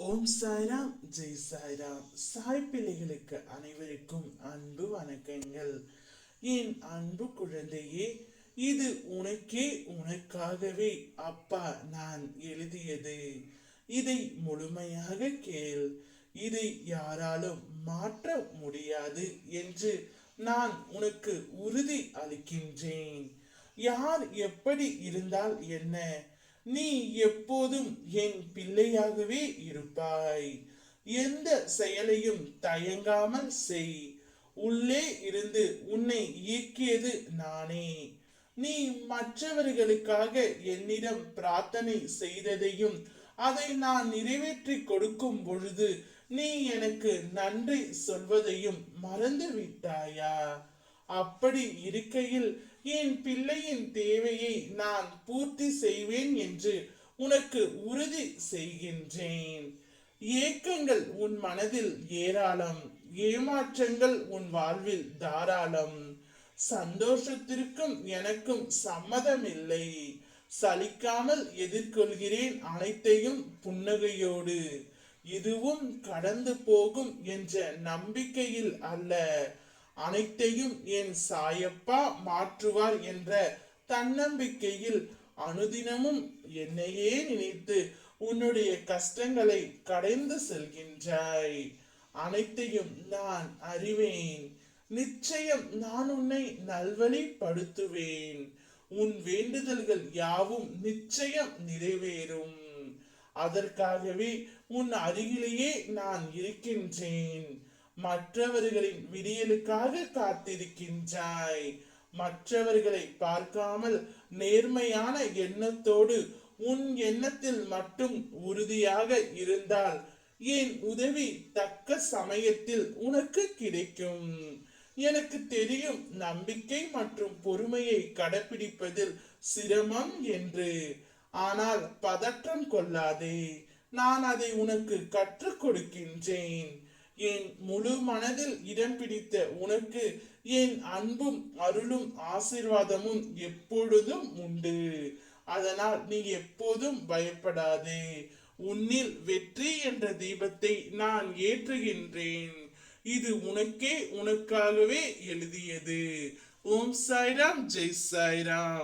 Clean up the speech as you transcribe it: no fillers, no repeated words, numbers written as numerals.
ஓம் சாய்ராம், ஜெய் சாய்ராம். சாய் பிள்ளைகளுக்கு அனைவருக்கும் அன்பு வணக்கங்கள். என் அன்பு குழந்தையே, இது உனக்கே உனக்காகவே அப்பா நான் எழுதியது. இதை முழுமையாக கேள். இதை யாராலும் மாற்ற முடியாது என்று நான் உனக்கு உறுதி அளிக்கின்றேன். யார் எப்படி இருந்தால் என்ன, நீ எப்போதும் என் பிள்ளையாகவே இருப்பாய். எந்த செயலையும் தயங்காமல் செய். உள்ளே இருந்து உன்னை இயக்கியது நானே. நீ மற்றவர்களுக்காக என்னிடம் பிரார்த்தனை செய்ததையும் அதை நான் நிறைவேற்றி கொடுக்கும் பொழுது நீ எனக்கு நன்றி சொல்வதையும் மறந்து விட்டாயா? அப்படி இருக்கையில் என் பிள்ளையின் தேவையை நான் பூர்த்தி செய்வேன் என்று உனக்கு உறுதி செய்கின்றேன். ஏக்கங்கள் உன் மனதில் ஏராளம், ஏமாற்றங்கள் உன் வாழ்வில் தாராளம். சந்தோஷத்திற்கும் எனக்கும் சம்மதமில்லை. சலிக்காமல் எதிர்கொள்கிறேன் அனைத்தையும் புன்னகையோடு. இதுவும் கடந்து போகும் என்ற நம்பிக்கையில் அல்ல, அனைத்தையும் என் சாயப்பா மாற்றுவார் என்ற தன்னம்பிக்கையில் அனுதினமும் என்னையே நினைத்து உன்னுடைய கஷ்டங்களை கடைந்து செல்கின்றாய். அனைத்தையும் நான் அறிவேன். நிச்சயம் நான் உன்னை நல்வழிப்படுத்துவேன். உன் வேண்டுதல்கள் யாவும் நிச்சயம் நிறைவேறும். அதற்காகவே உன் அருகிலேயே நான் இருக்கின்றேன். மற்றவர்களின் விடியலுக்காக காத்திருக்கின்றாய். மற்றவர்களை பார்க்காமல் நேர்மையான எண்ணத்தோடு உன் எண்ணத்தில் மட்டும் உறுதியாக இருந்தால் என் உதவி தக்க சமயத்தில் உனக்கு கிடைக்கும். எனக்கு தெரியும் நம்பிக்கை மற்றும் பொறுமையை கடைபிடிப்பதில் சிரமம் என்று. ஆனால் பதற்றம் கொள்ளாதே, நான் அதை உனக்கு கற்றுக் கொடுக்கின்றேன். என் முழு மனதில் இடம் பிடித்த உனக்கு என் அன்பும் அருளும் ஆசீர்வாதமும் எப்பொழுதும் உண்டு. அதனால் நீ எப்போதும் பயப்படாதே. உன்னில் வெற்றி என்ற தீபத்தை நான் ஏற்றுகின்றேன். இது உனக்கே உனக்காகவே எழுதியது. ஓம் சாய்ராம், ஜெய் சாய்ராம்.